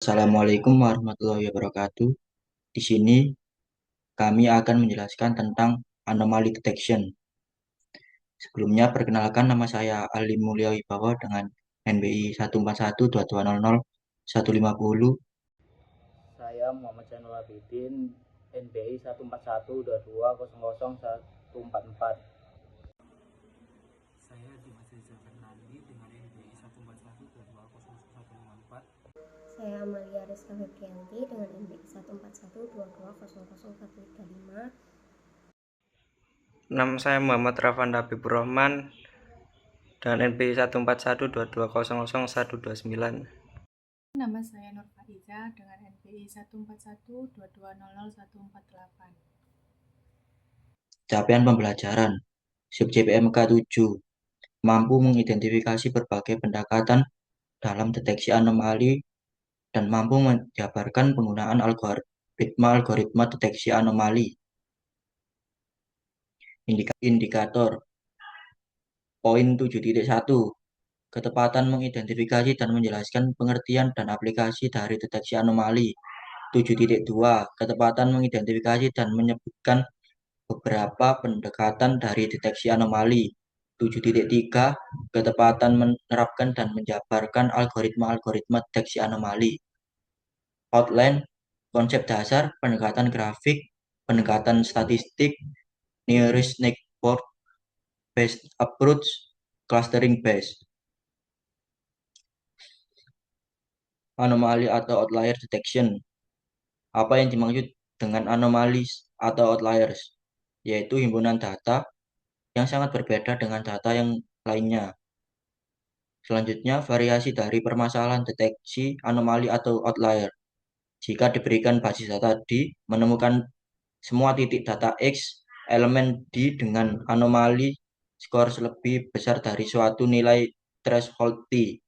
Assalamualaikum warahmatullahi wabarakatuh. Di sini kami akan menjelaskan tentang anomaly detection. Sebelumnya perkenalkan, nama saya Ali Mulya Wibawa dengan NBI 1412200 150. Saya Muhammad Zainul Abidin, NBI 14122000144. Saya Dimas Reza Fernandi dengan NBI 141220154. Saya Amalia Rizka Febrianti dengan NBI 14122004135. Nama saya Muhammad Rafan Habibur Rahman dengan NBI 14122000129. Nama saya Nur Faiza dengan NBI 14122000148. Capaian pembelajaran subjek PMK 7 mampu mengidentifikasi berbagai pendekatan dalam deteksi anomali dan mampu menjabarkan penggunaan algoritma deteksi anomali. Indikator poin 7.1 ketepatan mengidentifikasi dan menjelaskan pengertian dan aplikasi dari deteksi anomali. 7.2 ketepatan mengidentifikasi dan menyebutkan beberapa pendekatan dari deteksi anomali. 7.3 ketepatan menerapkan dan menjabarkan algoritma deteksi anomali. Outline konsep dasar, pendekatan grafik, pendekatan statistik, nearest network based approach, clustering based. Anomali atau outlier detection. Apa yang dimaksud dengan anomali atau outliers? Yaitu himpunan data yang sangat berbeda dengan data yang lainnya. Selanjutnya, variasi dari permasalahan deteksi anomali atau outlier. Jika diberikan basis data D, menemukan semua titik data X, elemen D dengan anomali skor lebih besar dari suatu nilai threshold T.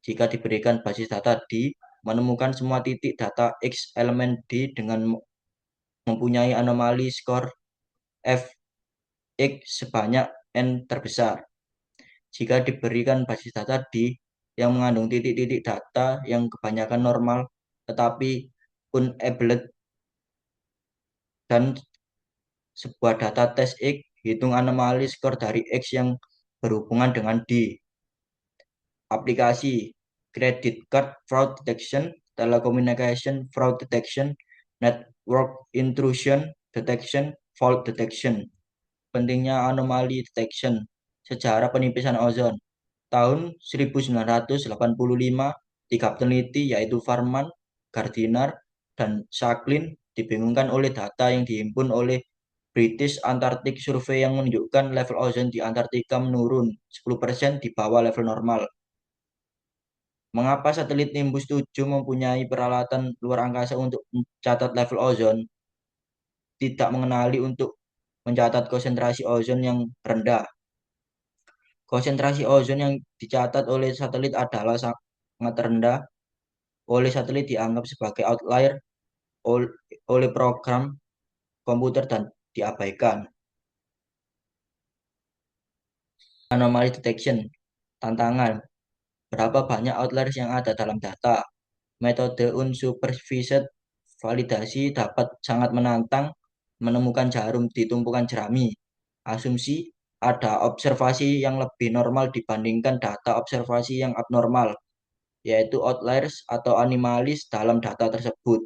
Jika diberikan basis data D, menemukan semua titik data X elemen D dengan mempunyai anomali skor Fx sebanyak N terbesar. Jika diberikan basis data D yang mengandung titik-titik data yang kebanyakan normal tetapi unable dan sebuah data tes X, hitung anomali skor dari X yang berhubungan dengan D. Aplikasi credit card fraud detection, telecommunication fraud detection, network intrusion detection, fault detection. Pentingnya anomali detection. Sejarah penipisan ozon. Tahun 1985, 3 peneliti yaitu Farman, Gardiner, dan Shaklin dibingungkan oleh data yang dihimpun oleh British Antarctic Survey yang menunjukkan level ozon di Antartika menurun 10% di bawah level normal. Mengapa satelit Nimbus 7 mempunyai peralatan luar angkasa untuk mencatat level ozon, tidak mengenali untuk mencatat konsentrasi ozon yang rendah? Konsentrasi ozon yang dicatat oleh satelit adalah sangat rendah. Oleh satelit dianggap sebagai outlier oleh program komputer dan diabaikan. Anomaly detection. Tantangan. Berapa banyak outliers yang ada dalam data? Metode unsupervised validasi dapat sangat menantang, menemukan jarum di tumpukan jerami. Asumsi ada observasi yang lebih normal dibandingkan data observasi yang abnormal, yaitu outliers atau animalis dalam data tersebut.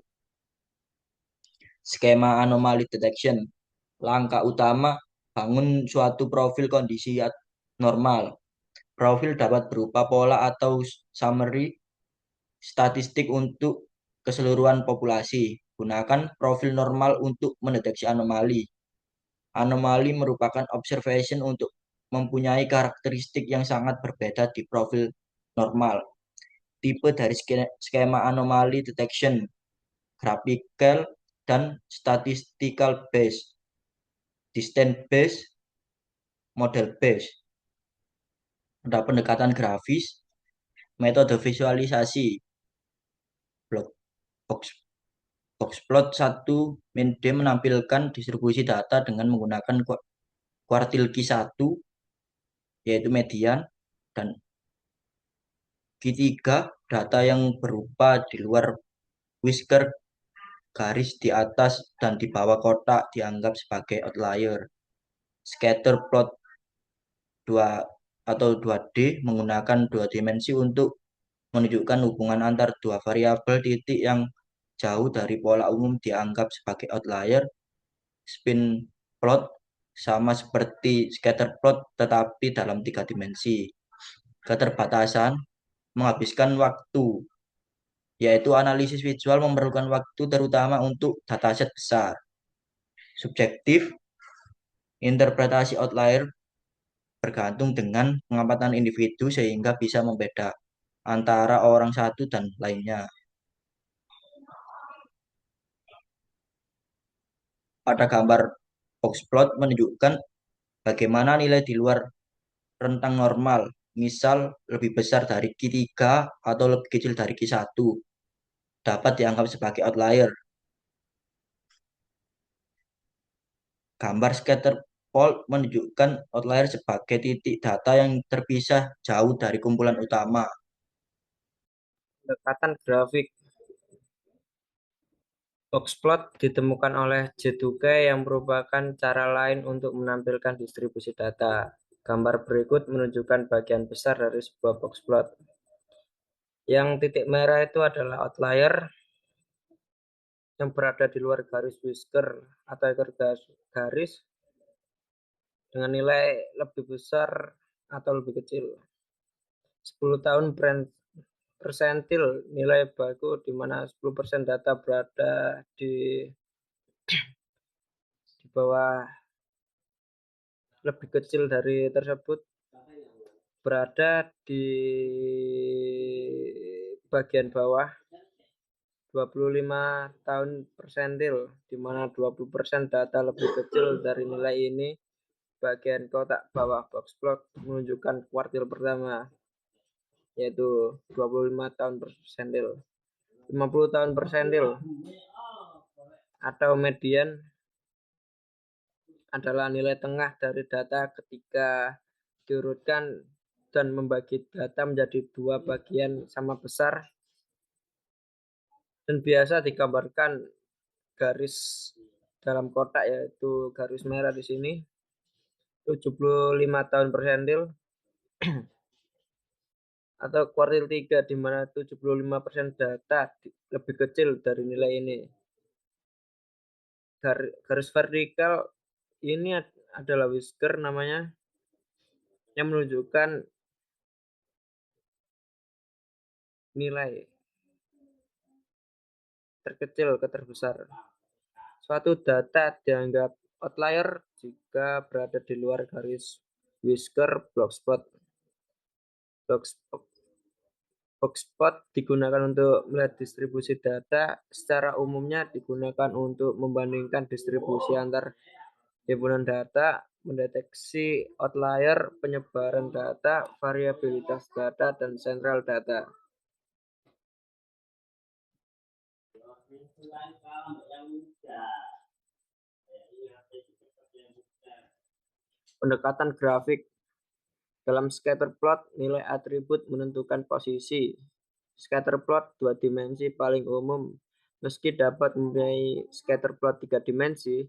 Skema anomaly detection. Langkah utama, bangun suatu profil kondisi normal. Profil dapat berupa pola atau summary statistik untuk keseluruhan populasi. Gunakan profil normal untuk mendeteksi anomali. Anomali merupakan observation untuk mempunyai karakteristik yang sangat berbeda di profil normal. Tipe dari skema anomaly detection, graphical dan statistical based, distance based, model based. Ada pendekatan grafis, metode visualisasi, boxplot 1 min D menampilkan distribusi data dengan menggunakan kuartil Q1 yaitu median dan Q3 data yang berupa di luar whisker garis di atas dan di bawah kotak dianggap sebagai outlier. Scatter plot 2D menggunakan dua dimensi untuk menunjukkan hubungan antar dua variabel titik yang jauh dari pola umum dianggap sebagai outlier. Spin plot sama seperti scatter plot tetapi dalam 3 dimensi. Keterbatasan menghabiskan waktu, yaitu analisis visual memerlukan waktu terutama untuk dataset besar. Subjektif, interpretasi outlier bergantung dengan pengamatan individu sehingga bisa membeda antara orang satu dan lainnya. Pada gambar boxplot menunjukkan bagaimana nilai di luar rentang normal, misal lebih besar dari Q3 atau lebih kecil dari Q1, dapat dianggap sebagai outlier. Gambar scatter plot menunjukkan outlier sebagai titik data yang terpisah jauh dari kumpulan utama. Pendekatan grafik boxplot ditemukan oleh J2K yang merupakan cara lain untuk menampilkan distribusi data. Gambar berikut menunjukkan bagian besar dari sebuah boxplot. Yang titik merah itu adalah outlier yang berada di luar garis whisker atau ekor garis dengan nilai lebih besar atau lebih kecil. 10 tahun persentil nilai baku di mana 10% data berada di bawah lebih kecil dari tersebut berada di bagian bawah. 25 tahun persentil di mana 20% data lebih kecil dari nilai ini. Bagian kotak bawah boxplot menunjukkan kuartil pertama, yaitu 25 tahun persentil. 50 tahun persentil atau median adalah nilai tengah dari data ketika diurutkan dan membagi data menjadi dua bagian sama besar dan biasa digambarkan garis dalam kotak, yaitu garis merah di sini. 75 tahun persentil atau kuartil 3 di mana 75% data lebih kecil dari nilai ini. Garis vertikal ini adalah whisker namanya, yang menunjukkan nilai terkecil ke terbesar. Suatu data dianggap outlier jika berada di luar garis whisker boxplot. Boxplot digunakan untuk melihat distribusi data. Secara umumnya digunakan untuk membandingkan distribusi antar himpunan data, mendeteksi outlier, penyebaran data, variabilitas data, dan sentral data. Pendekatan grafik. Dalam scatterplot, nilai atribut menentukan posisi. Scatterplot 2 dimensi paling umum. Meski dapat mempunyai scatterplot 3 dimensi,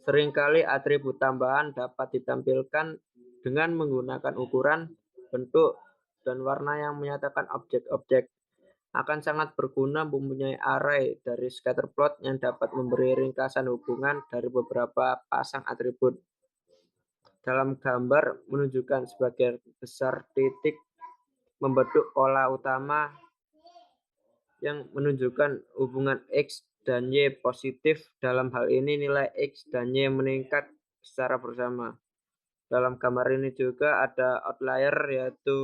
seringkali atribut tambahan dapat ditampilkan dengan menggunakan ukuran, bentuk, dan warna yang menyatakan objek-objek. Akan sangat berguna mempunyai array dari scatterplot yang dapat memberi ringkasan hubungan dari beberapa pasang atribut. Dalam gambar menunjukkan sebagian besar titik membentuk pola utama yang menunjukkan hubungan X dan Y positif. Dalam hal ini nilai X dan Y meningkat secara bersama. Dalam gambar ini juga ada outlier, yaitu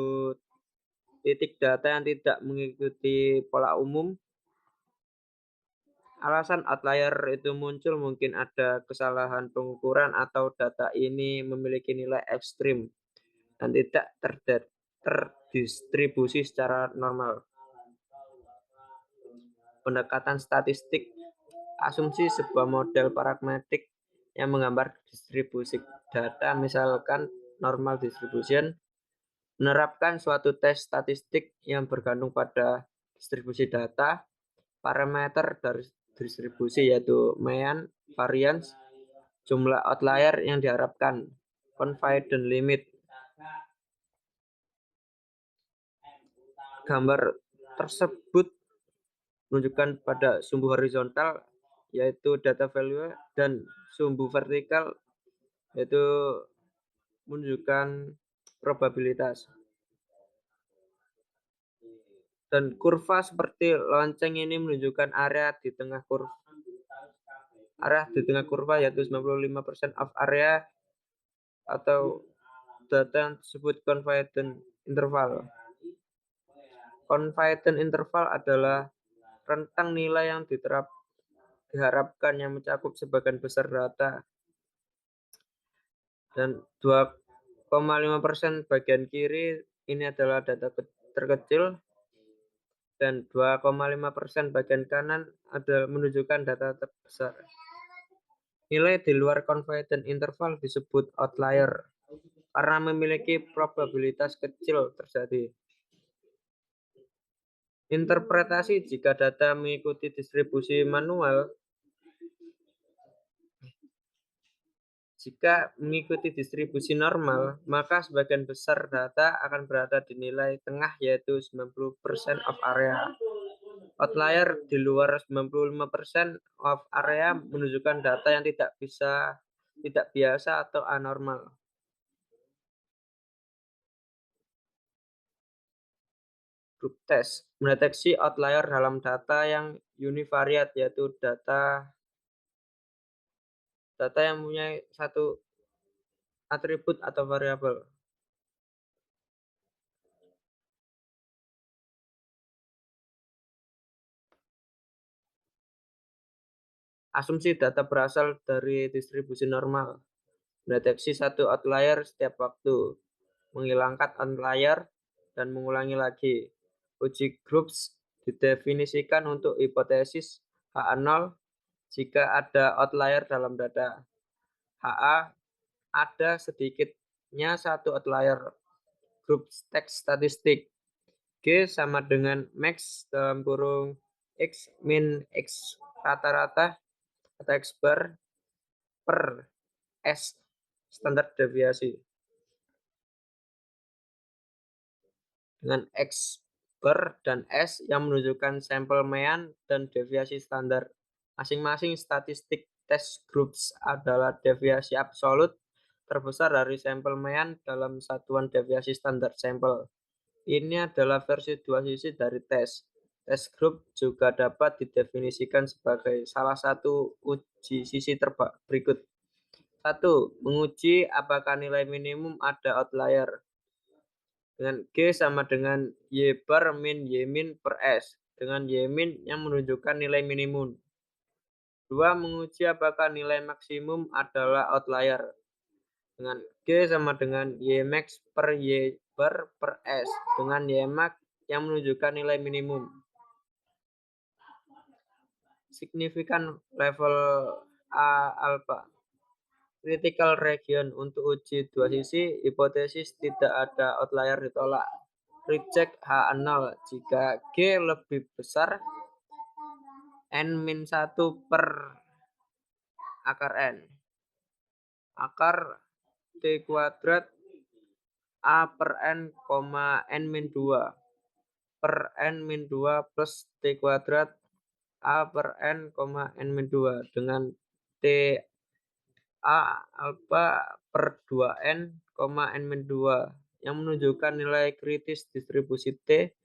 titik data yang tidak mengikuti pola umum. Alasan outlier itu muncul mungkin ada kesalahan pengukuran atau data ini memiliki nilai ekstrim dan tidak terdistribusi secara normal. Pendekatan statistik. Asumsi sebuah model parametrik yang menggambar distribusi data, misalkan normal distribution, menerapkan suatu tes statistik yang bergantung pada distribusi data. parameter dari distribusi yaitu mean, variance, jumlah outlier yang diharapkan, confidence limit. Gambar tersebut menunjukkan pada sumbu horizontal yaitu data value dan sumbu vertikal yaitu menunjukkan probabilitas. Dan kurva seperti lonceng ini menunjukkan area di tengah kurva yaitu 95% of area atau data yang disebut confidence interval. Confidence interval adalah rentang nilai yang diharapkan yang mencakup sebagian besar data. Dan 2,5% bagian kiri ini adalah data terkecil dan 2,5% bagian kanan adalah menunjukkan data terbesar. Nilai di luar confidence interval disebut outlier karena memiliki probabilitas kecil terjadi. Interpretasi jika data mengikuti distribusi manual. Jika mengikuti distribusi normal, maka sebagian besar data akan berada di nilai tengah yaitu 90% of area. Outlier di luar 95% of area menunjukkan data yang tidak biasa atau anormal. Group test mendeteksi outlier dalam data yang univariate yaitu data yang mempunyai satu atribut atau variabel. Asumsi data berasal dari distribusi normal. Mendeteksi satu outlier setiap waktu. Menghilangkan outlier dan mengulangi lagi. Uji groups didefinisikan untuk hipotesis HA0 jika ada outlier dalam data. HA ada sedikitnya satu outlier. Group text statistik. G sama dengan max dalam kurung X min X rata-rata atau X bar per S standar deviasi. Dengan X bar dan S yang menunjukkan sampel mean dan deviasi standar. Masing-masing statistik test groups adalah deviasi absolut terbesar dari sampel mean dalam satuan deviasi standar sampel. Ini adalah versi dua sisi dari tes. Test group juga dapat didefinisikan sebagai salah satu uji sisi berikut. 1. Menguji apakah nilai minimum ada outlier. Dengan G sama dengan Y bar min Y min per S. Dengan Y min yang menunjukkan nilai minimum. 2. Menguji apakah nilai maksimum adalah outlier. Dengan G sama dengan Y max per Y bar per S. Dengan Y max yang menunjukkan nilai minimum. Signifikan level A alpha. Critical region untuk uji dua sisi, hipotesis tidak ada outlier ditolak. Reject H0 jika G lebih besar N-1 per akar N. Akar T kuadrat A per N, N-2 per N-2 plus T kuadrat A per N, N-2 dengan T A alpha per 2N, N-2 yang menunjukkan nilai kritis distribusi T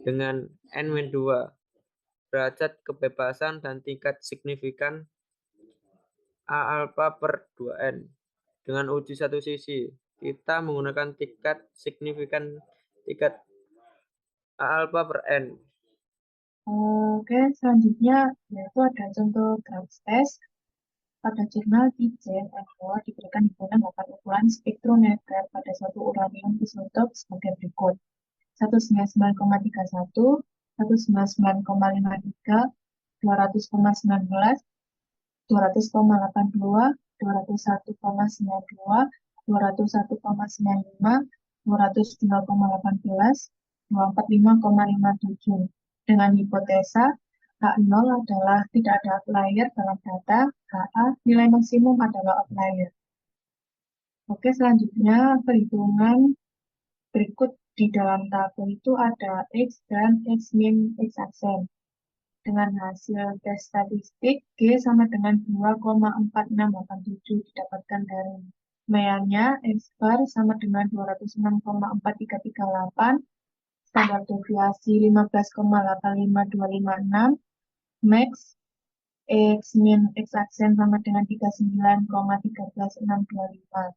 dengan N-2, derajat kebebasan dan tingkat signifikan A alpha per 2N. Dengan uji satu sisi, kita menggunakan tingkat signifikan tingkat A alpha per N. Oke, selanjutnya yaitu ada contoh Graph test. Pada jurnal TJ Evo diberikan himpunan 8 ukuran spektrometer pada suatu uranium isotop sebagai berikut: 199,31, 199,53, 200,19, 200,82, 201,92, 201,95, 202,18, 245,57 dengan hipotesa H0 adalah tidak ada outlier dalam data, HA nilai maksimum adalah outlier. Oke, selanjutnya perhitungan berikut di dalam tabel itu ada X dan X-min, X-aksen. Dengan hasil tes statistik, G sama dengan 2,4687 didapatkan dari meannya, X bar sama dengan 206,4338, standar deviasi 15,85256, max, X min X aksen sama dengan 39,13625.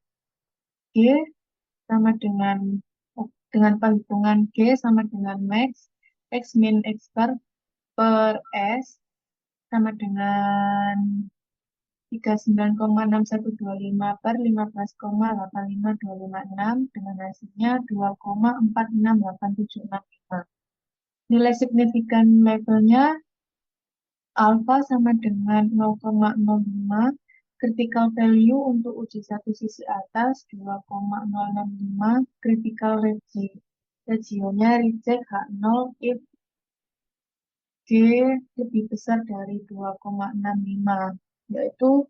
G sama dengan perhitungan G sama dengan max, X min X bar per S sama dengan 39,6125 per 15,85256 dengan hasilnya 2,468765. Nilai signifikan levelnya alfa sama dengan 0,05, critical value untuk uji satu sisi atas 2,065, critical regionnya reject H0 if G lebih besar dari 2,65, yaitu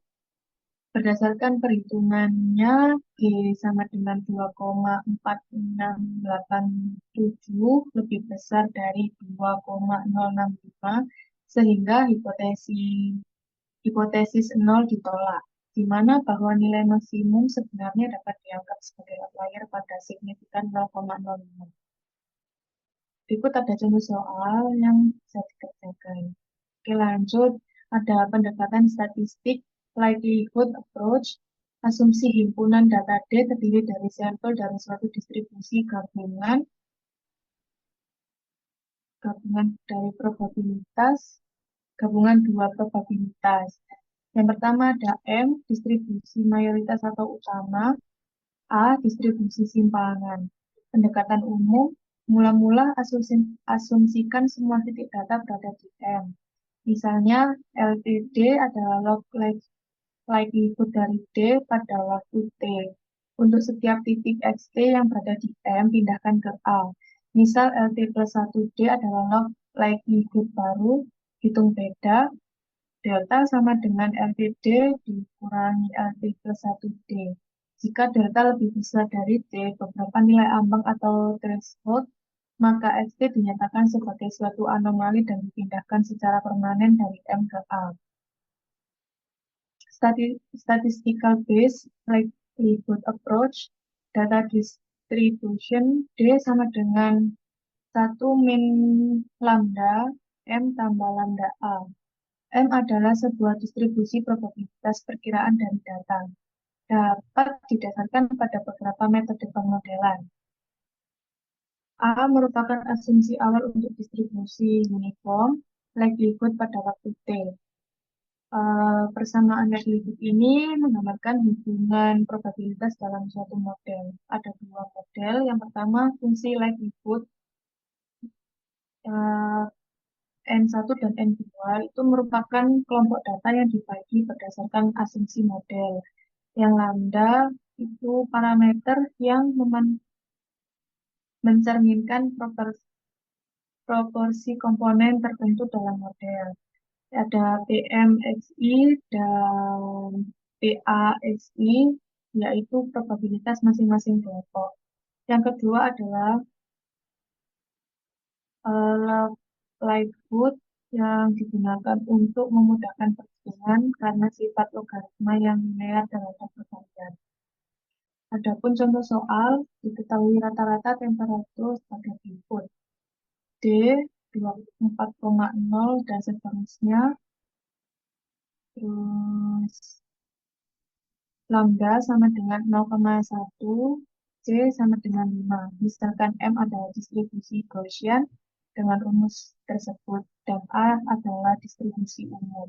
berdasarkan perhitungannya G sama dengan 2,4687 lebih besar dari 2,065, sehingga hipotesis 0 ditolak, di mana bahwa nilai maksimum sebenarnya dapat dianggap sebagai outlier pada signifikan 0,05. Berikut ada contoh soal yang bisa dikerjakan. Oke, lanjut. Ada pendekatan statistik, likelihood approach, asumsi himpunan data D terdiri dari sampel dari suatu distribusi gabungan dari probabilitas, gabungan dua probabilitas. Yang pertama ada M, distribusi mayoritas atau utama, A, distribusi simpangan. Pendekatan umum, mula-mula asumsikan semua titik data berada di M. Misalnya, LTD adalah log likelihood dari D pada waktu T. Untuk setiap titik XT yang berada di M, pindahkan ke A. Misal LT plus 1D adalah log likelihood baru, hitung beda, delta sama dengan LTD dikurangi LT plus 1D. Jika delta lebih besar dari D, beberapa nilai ambang atau threshold, maka XT dinyatakan sebagai suatu anomali dan dipindahkan secara permanen dari M ke A. Statistical based likelihood approach, data distribution D sama dengan 1 min lambda M tambah lambda A. M adalah sebuah distribusi probabilitas perkiraan dari data. Dapat didasarkan pada beberapa metode pemodelan. A merupakan asumsi awal untuk distribusi uniform likelihood pada waktu T. Persamaan likelihood ini menggambarkan hubungan probabilitas dalam suatu model. Ada dua model. Yang pertama, fungsi likelihood N1 dan N2 itu merupakan kelompok data yang dibagi berdasarkan asumsi model. Yang lambda itu parameter yang mencerminkan proporsi komponen tertentu dalam model. Ada PMXI dan PAXI, yaitu probabilitas masing-masing kelompok. Yang kedua adalah likelihood yang digunakan untuk memudahkan perhitungan karena sifat logaritma yang linear terhadap perkalian. Adapun contoh soal, diketahui rata-rata temperatur sebagai berikut. D 24,0 dan seterusnya. Terus lambda sama dengan 0,1, C sama dengan 5. Misalkan M adalah distribusi Gaussian dengan rumus tersebut dan A adalah distribusi umum.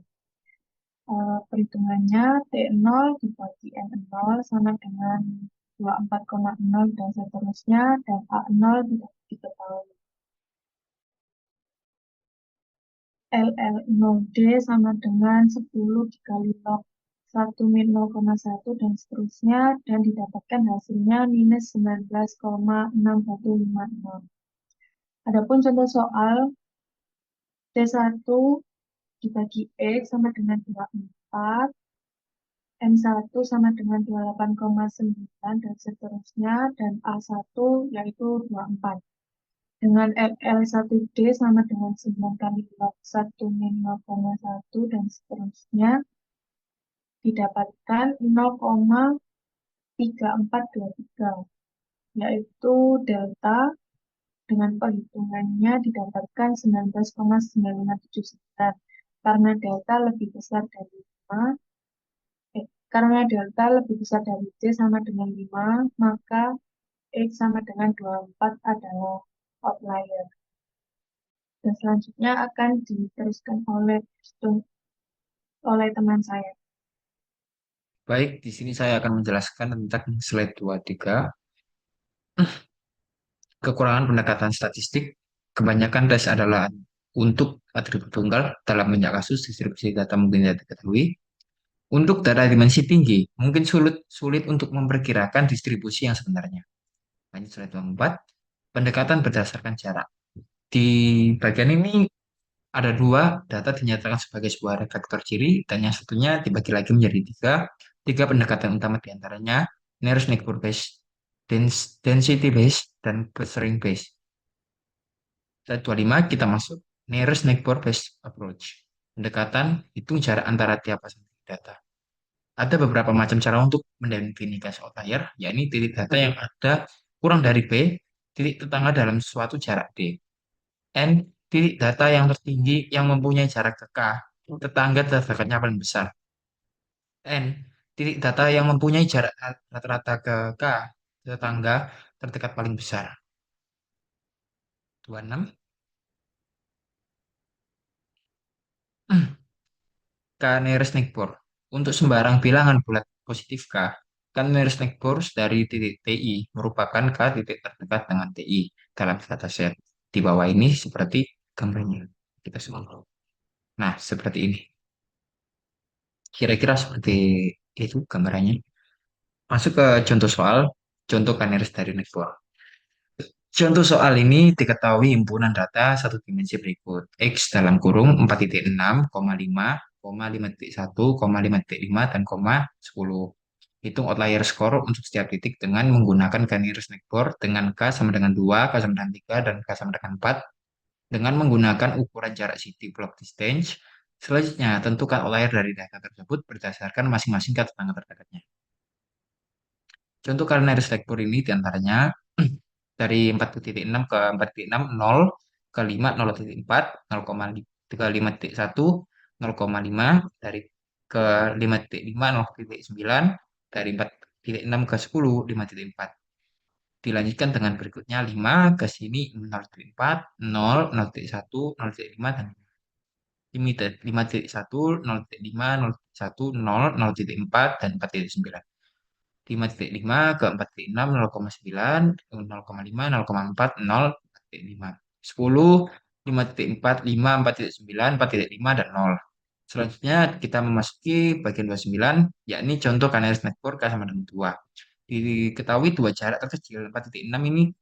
Perhitungannya T0 dibagi N0 sama dengan 24,0 dan seterusnya, dan A0 tidak diketahui. LL0D sama dengan 10 dikali log 1 min 0,1 dan seterusnya, dan didapatkan hasilnya minus 19,6156. Adapun contoh soal T1 dibagi X sama dengan 24, M1 sama dengan 28,9 dan seterusnya, dan A1 yaitu 24. Dengan LL1D sama dengan 9 kali log 1 min 0,1 dan seterusnya, didapatkan 0,3423, yaitu delta dengan perhitungannya didapatkan 19,959. Karena delta lebih besar dari 5, karena delta lebih besar dari C sama dengan 5, maka X sama dengan 24 adalah outlier. Dan selanjutnya akan diteruskan oleh teman saya. Baik, di sini saya akan menjelaskan tentang slide 23. Kekurangan pendekatan statistik, kebanyakan tes adalah untuk atribut tunggal dalam banyak kasus distribusi data mungkin tidak diketahui. Untuk data dimensi tinggi, mungkin sulit untuk memperkirakan distribusi yang sebenarnya. Lanjut slide 24. Pendekatan berdasarkan jarak. Di bagian ini ada dua, data dinyatakan sebagai sebuah vektor ciri, dan yang satunya dibagi lagi menjadi tiga. Tiga pendekatan utama diantaranya nearest neighbor based, density based, dan clustering based. Slide 25 kita masuk nearest neighbor based approach. Pendekatan hitung jarak antara tiap pasang data. Ada beberapa macam cara untuk mendefinisikan outlier, yakni titik data yang ada kurang dari B, titik tetangga dalam suatu jarak D. N, titik data yang tertinggi yang mempunyai jarak ke K, tetangga terdekatnya paling besar. N, titik data yang mempunyai jarak rata-rata ke K, tetangga terdekat paling besar. 26. K nearest neighbor. Untuk sembarang bilangan bulat positif K, kan nearest neighbor dari titik TI merupakan K titik terdekat dengan TI dalam dataset. Di bawah ini seperti gambarnya. Kita semua. Nah, seperti ini. Kira-kira seperti itu gambarannya. Masuk ke contoh soal, contoh K nearest dari neighbor. Contoh soal ini diketahui himpunan data satu dimensi berikut. X dalam kurung 4.6,5, 5.1, 5.5, dan 10. Hitung outlier score untuk setiap titik dengan menggunakan K nearest neighbor dengan K sama dengan 2, K sama dengan 3, dan K sama dengan 4 dengan menggunakan ukuran jarak city block distance. Selanjutnya, tentukan outlier dari data tersebut berdasarkan masing-masing ke tetangga terdekatnya. Contoh K nearest neighbor ini diantaranya dari 4.6 ke 4.6, 0, ke 5, 0.4, 0,5.1, 0,5, dari ke 5.5, 0.9, dari 4.6 ke 10, 5.4. Dilanjutkan dengan berikutnya 5, ke sini 0.4, 0, 0.1, 0.5, dan 5.1, 0.5, 0.1, 0, 0.4, dan 4.9. 5.5 ke 4.6, 0,9, 0,5, 0,4, 0, 4.5. 10, 5.4, 5, 4.9, 4.5, dan 0. Selanjutnya kita memasuki bagian 29, yakni contoh K nearest neighbor K sama dengan 2. Diketahui dua jarak terkecil 4.6 ini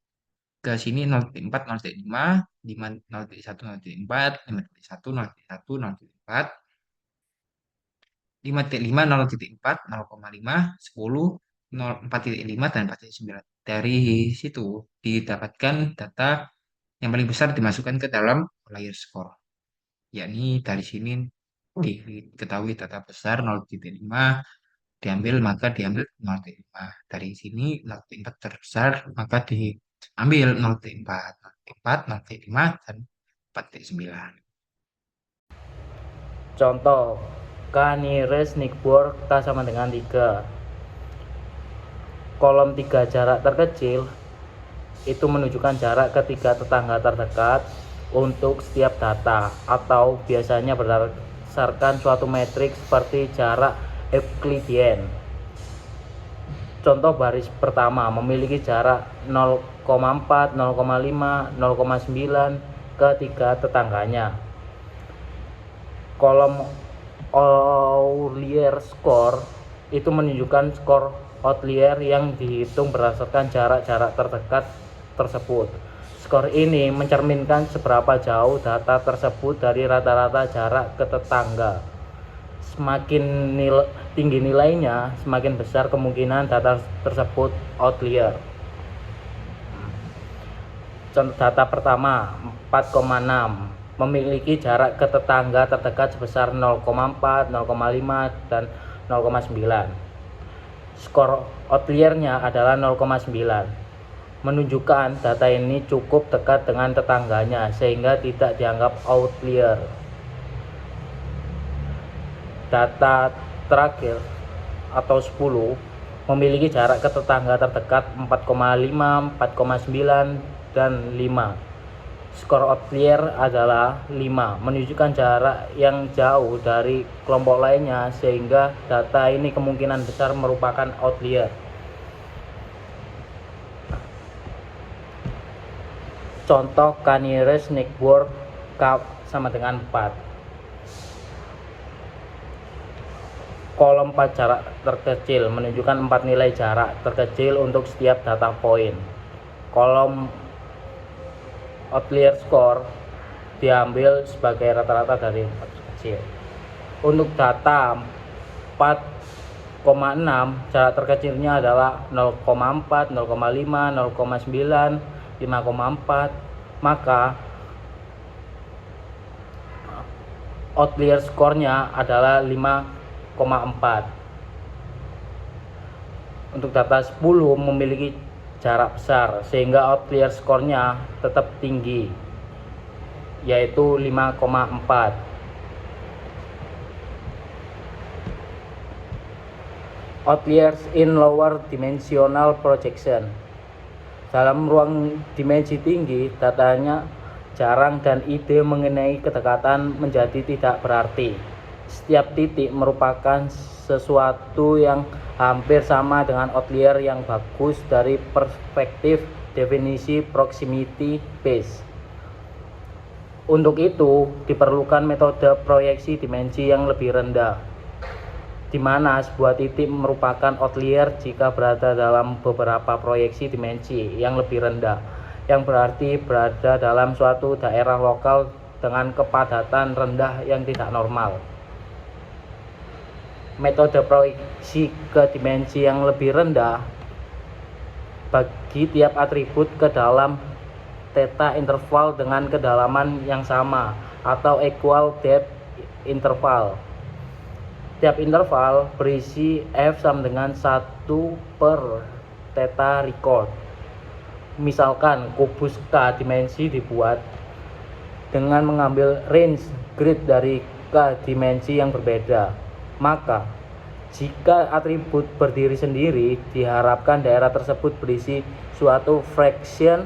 ke sini 0.4, 0.5, 5, 0.1, 0.4, 5.1, 0.1, 0.4, 5.5, 0.4, 0,5, 10, 4.5, dan 4.9. Dari situ didapatkan data yang paling besar dimasukkan ke dalam outlier score. Yakni dari sini diketahui data besar 0.5 diambil, maka diambil 0.5. Dari sini 0.4 terbesar, maka diambil 0.4, 0.4, 0.5, dan 4.9. Contoh, K nearest neighbor K sama dengan 3. Kolom 3 jarak terkecil itu menunjukkan jarak ketiga tetangga terdekat untuk setiap data, atau biasanya berdasarkan suatu metrik seperti jarak Euclidean. Contoh baris pertama memiliki jarak 0,4, 0,5, 0,9 ke tiga tetangganya. Kolom outlier score itu menunjukkan skor outlier yang dihitung berdasarkan jarak-jarak terdekat tersebut. Skor ini mencerminkan seberapa jauh data tersebut dari rata-rata jarak ke tetangga. Semakin tinggi nilainya, semakin besar kemungkinan data tersebut outlier. Contoh data pertama, 4,6 memiliki jarak ke tetangga terdekat sebesar 0,4, 0,5, dan 0,9. Skor outliernya adalah 0,9. Menunjukkan data ini cukup dekat dengan tetangganya sehingga tidak dianggap outlier. Data terakhir atau 10 memiliki jarak ke tetangga terdekat 4,5, 4,9, dan 5. Skor outlier adalah 5, menunjukkan jarak yang jauh dari kelompok lainnya sehingga data ini kemungkinan besar merupakan outlier. Contoh K-nearest neighbor K sama dengan 4. Kolom 4 jarak terkecil menunjukkan 4 nilai jarak terkecil untuk setiap data point. Kolom outlier score diambil sebagai rata-rata dari 4 terkecil. Untuk data 4,6 jarak terkecilnya adalah 0,4, 0,5, 0,9, 5,4, maka outlier skornya adalah 5,4. Untuk data 10 memiliki jarak besar sehingga outlier skornya tetap tinggi, yaitu 5,4. Outliers in lower dimensional projection. Dalam ruang dimensi tinggi, datanya jarang dan ide mengenai kedekatan menjadi tidak berarti. Setiap titik merupakan sesuatu yang hampir sama dengan outlier yang bagus dari perspektif definisi proximity based. Untuk itu, diperlukan metode proyeksi dimensi yang lebih rendah, di mana sebuah titik merupakan outlier jika berada dalam beberapa proyeksi dimensi yang lebih rendah, yang berarti berada dalam suatu daerah lokal dengan kepadatan rendah yang tidak normal. Metode proyeksi ke dimensi yang lebih rendah bagi tiap atribut ke dalam theta interval dengan kedalaman yang sama atau equal depth interval. Tiap interval berisi F sama dengan 1 per theta record. Misalkan kubus K dimensi dibuat dengan mengambil range grid dari K dimensi yang berbeda. Maka, jika atribut berdiri sendiri, diharapkan daerah tersebut berisi suatu fraction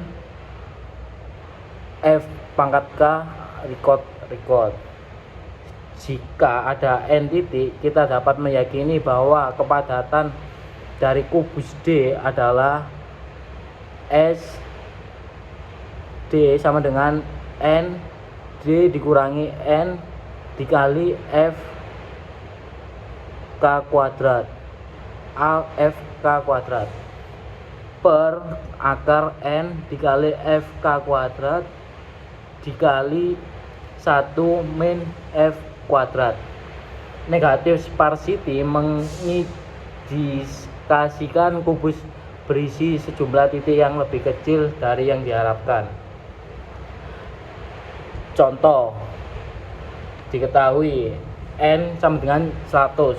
F pangkat K record. Jika ada n titik, kita dapat meyakini bahwa kepadatan dari kubus D adalah S D sama dengan N D dikurangi N dikali F K kuadrat F K kuadrat per akar N dikali F K kuadrat dikali 1 min F kuadrat. Negatif sparsity mengindikasikan kubus berisi sejumlah titik yang lebih kecil dari yang diharapkan. Contoh, diketahui N sama dengan 100,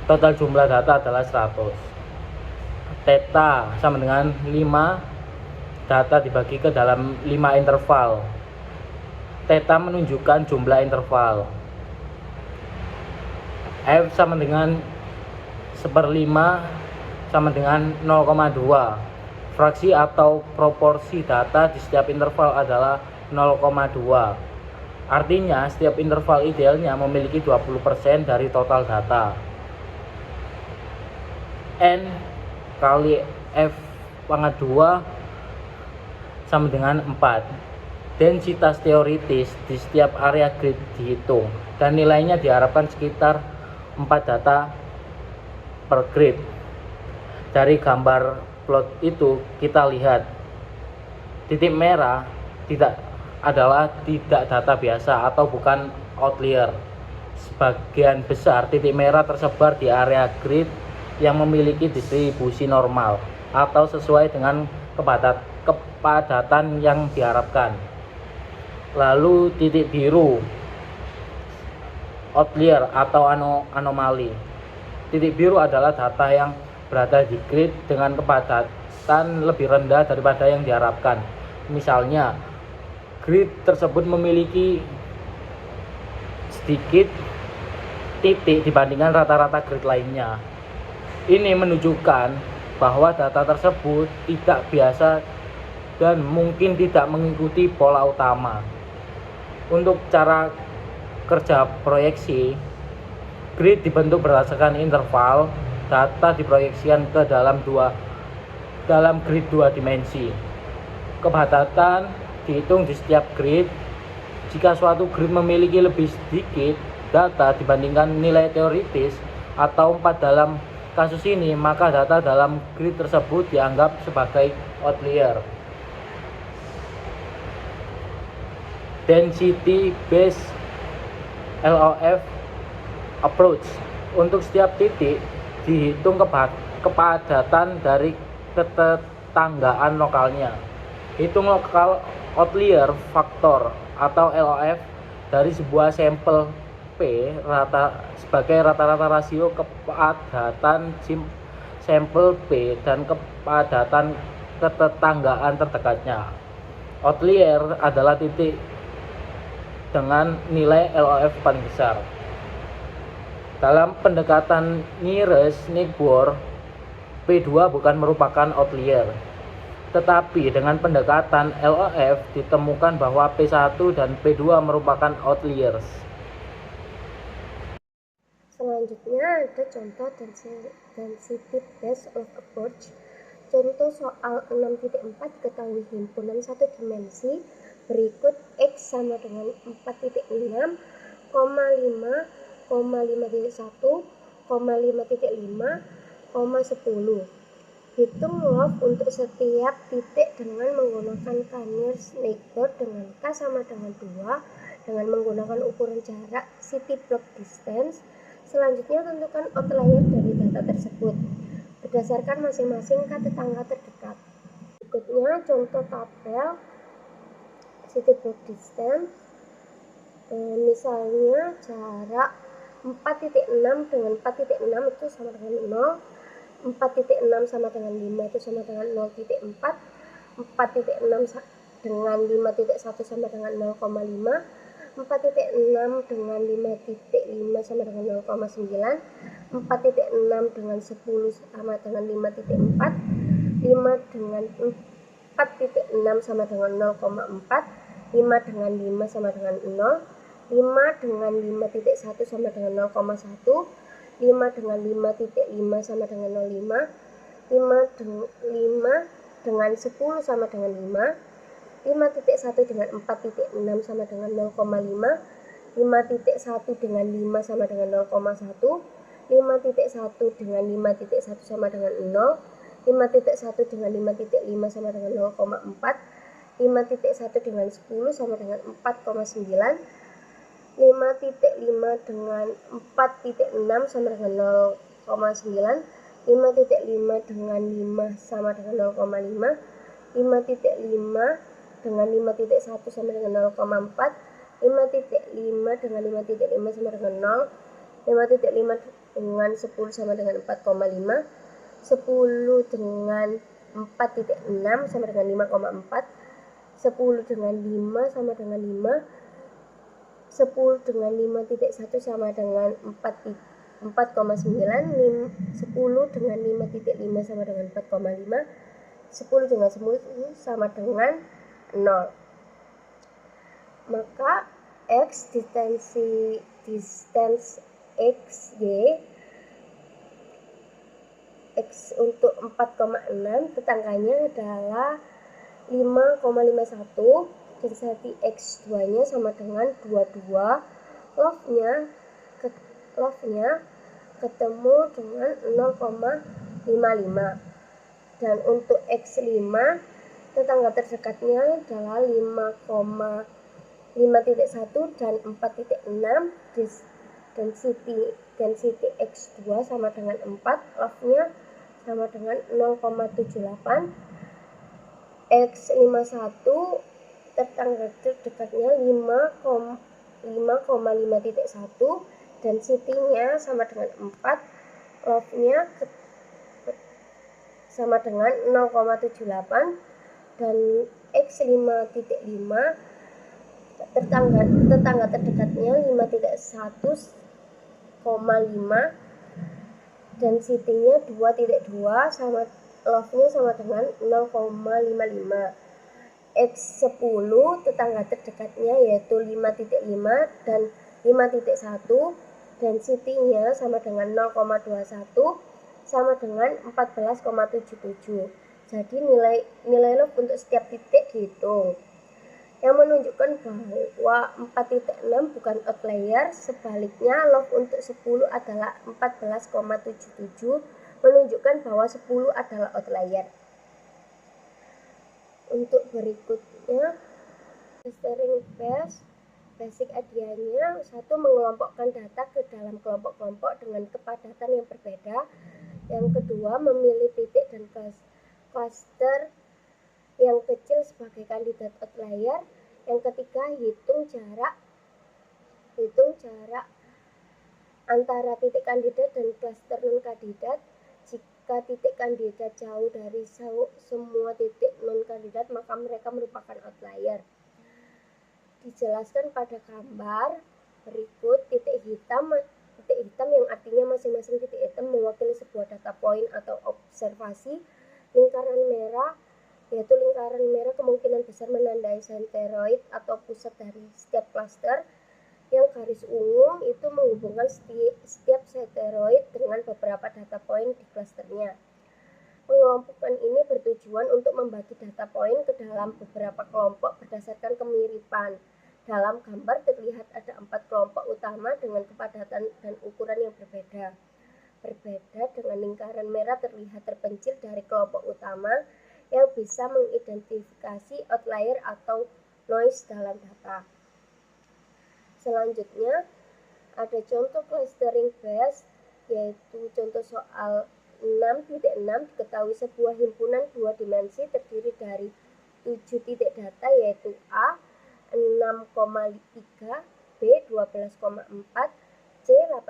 total jumlah data adalah 100. Theta sama dengan 5, data dibagi ke dalam 5 interval. Theta menunjukkan jumlah interval. F sama dengan 1/5 sama dengan 0,2. Fraksi atau proporsi data di setiap interval adalah 0,2. Artinya setiap interval idealnya memiliki 20% dari total data. N kali F pangkat 2 sama dengan 4. Densitas teoritis di setiap area grid dihitung dan nilainya diharapkan sekitar 4 data per grid. Dari gambar plot itu kita lihat Titik merah tidak data biasa atau bukan outlier. Sebagian besar titik merah tersebar di area grid yang memiliki distribusi normal atau sesuai dengan kepadatan yang diharapkan. Lalu titik biru outlier atau anomali. Titik biru adalah data yang berada di grid dengan kepadatan lebih rendah daripada yang diharapkan. Misalnya, grid tersebut memiliki sedikit titik dibandingkan rata-rata grid lainnya. Ini menunjukkan bahwa data tersebut tidak biasa dan mungkin tidak mengikuti pola utama. Untuk cara kerja proyeksi, grid dibentuk berdasarkan interval. Data diproyeksikan ke dalam grid 2 dimensi. Kepadatan dihitung di setiap grid. Jika suatu grid memiliki lebih sedikit data dibandingkan nilai teoritis atau 4 dalam kasus ini, maka data dalam grid tersebut dianggap sebagai outlier. Density based LOF approach. Untuk setiap titik dihitung kepadatan dari ketetanggaan lokalnya. Hitung lokal outlier factor atau LOF dari sebuah sampel P sebagai rata-rata rasio kepadatan sampel P dan kepadatan ketetanggaan terdekatnya. Outlier adalah titik dengan nilai LOF paling besar. Dalam pendekatan nearest neighbor, P2 bukan merupakan outlier. Tetapi dengan pendekatan LOF ditemukan bahwa P1 dan P2 merupakan outliers. Selanjutnya ada contoh density based approach. Contoh soal 6.4 diketahui himpunan satu dimensi berikut X sama dengan 4.6, 5, 5.1, 5.5, 10. Hitung LOF untuk setiap titik dengan menggunakan nearest neighbor dengan K sama dengan 2 dengan menggunakan ukuran jarak city block distance. Selanjutnya tentukan outlier dari data tersebut berdasarkan masing-masing tetangga terdekat. Berikutnya contoh tabel city block distance. Misalnya jarak 4.6 dengan 4.6 itu sama dengan 0, 4.6 sama dengan 5 itu sama dengan 0.4, 4.6 dengan 5.1 sama dengan 0,5, 4.6 dengan 5.5 sama dengan 0,9, 4.6 dengan 10 sama dengan 5.4, 5 dengan 4.6 sama dengan 0,4, 5 dengan 5 sama dengan 0, 5 dengan 5.1 sama dengan 0,1, 5 dengan 5.5 sama dengan 0,5, 5 dengan 10 sama dengan 5, 5.1 dengan 4.6 sama dengan 0,5, 5.1 dengan 5 sama dengan 0,1, 5.1 dengan 5.1 sama dengan 0, 5.1 dengan 5.5 sama dengan 0,4, 5.1 dengan 10 sama dengan 4,9, 5.5 dengan 4.6 sama dengan 0,9, 5.5 dengan 5 sama dengan 0,5, 5.5 dengan 5.1 sama dengan 0,4, 5.5 dengan 5.5 sama dengan 0, 5.5 dengan 10 sama dengan 4,5, 10 dengan 4.6 sama dengan 5,4, 10 dengan 5 sama dengan 5, 10 dengan 5.1 sama dengan 4,9, 10 dengan 5.5 sama dengan 4,5, 10 dengan 10 sama dengan 0. Maka X distance XY X untuk 4,6 tetangganya adalah 5,51, density X2 nya sama dengan 22, LOF-nya ketemu dengan 0,55, dan untuk X5 tetangga terdekatnya adalah 5,1 dan 4,6. Density X2 sama dengan 4, love-nya sama dengan 0,78. X51 tetangga terdekatnya 5,1, density-nya sama dengan 4, love-nya sama dengan 0,78. Dan X5.5 tetangga terdekatnya 5,1,5, density-nya 2,2, sama love-nya sama dengan 0,55. X10 tetangga terdekatnya yaitu 5,5 dan 5,1, density-nya sama dengan 0,21, sama dengan 14,77. Jadi nilai love untuk setiap titik dihitung, yang menunjukkan bahwa 4,6 bukan outlier. Sebaliknya, love untuk 10 adalah 14,77, menunjukkan bahwa 10 adalah outlier. Untuk berikutnya, clustering basic idea-nya, satu, mengelompokkan data ke dalam kelompok-kelompok dengan kepadatan yang berbeda. Yang kedua, memilih titik dan cluster yang kecil sebagai kandidat outlier. Yang ketiga, hitung jarak antara titik kandidat dan cluster non-kandidat. Jika titik kandidat jauh dari semua titik non-kandidat, maka mereka merupakan outlier. Dijelaskan pada gambar berikut. Titik hitam yang artinya masing-masing titik hitam mewakili sebuah data point atau observasi. Lingkaran merah kemungkinan besar menandai senteroid atau pusat dari setiap cluster. Yang garis ungu itu menghubungkan setiap senteroid dengan beberapa data point di clusternya. Pengelompokan ini bertujuan untuk membagi data point ke dalam beberapa kelompok berdasarkan kemiripan. Dalam gambar terlihat ada 4 kelompok utama dengan kepadatan dan ukuran yang berbeda dengan lingkaran merah terlihat terpencil dari kelompok utama yang bisa mengidentifikasi outlier atau noise dalam data. Selanjutnya, ada contoh clustering base, yaitu contoh soal 6.6. Diketahui sebuah himpunan 2 dimensi terdiri dari 7 titik data, yaitu A 6,3, B 12,4, C 18,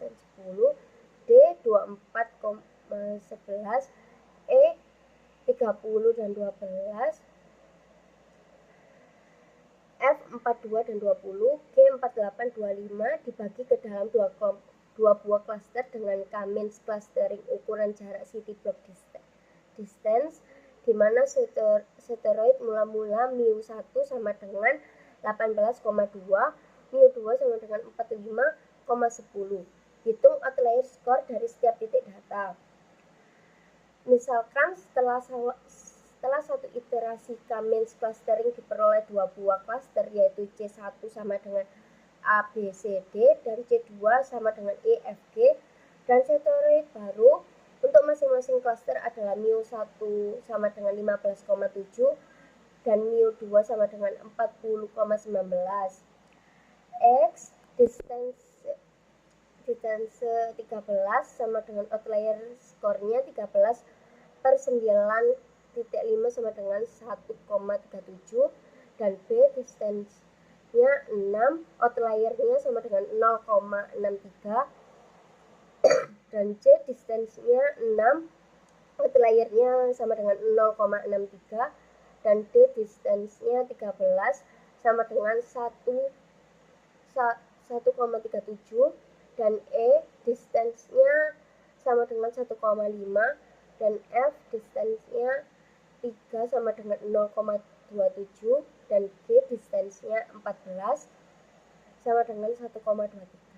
dan 10, D 24,11, E 30 dan 12, F 42 dan 20, G 48, 25 dibagi ke dalam dua buah cluster dengan K-means clustering ukuran jarak city block distance, di mana seteroid mula-mula mu1 sama dengan 18,2, mu2 sama dengan 45,10. Hitung outlier score dari setiap titik data. Misalkan setelah satu iterasi K-means clustering diperoleh 2 buah cluster, yaitu C1 sama dengan A, B, C, D, dan C2 sama dengan E, F, G, dan seteroid baru untuk masing-masing cluster adalah mu1 sama dengan 15,7 dan mu2 sama dengan 40,19. X distance 13 sama dengan outlier skornya 13/9.5 sama dengan 1,37, dan B distance-nya 6, outliernya sama dengan 0,63, dan C distance-nya 6, outliernya sama dengan 0,63, dan D distance-nya 13 sama dengan 1,37, dan E distance-nya sama dengan 1,5, dan F distance-nya 3 sama dengan 0,27, dan G distance-nya 14 sama dengan 1,23.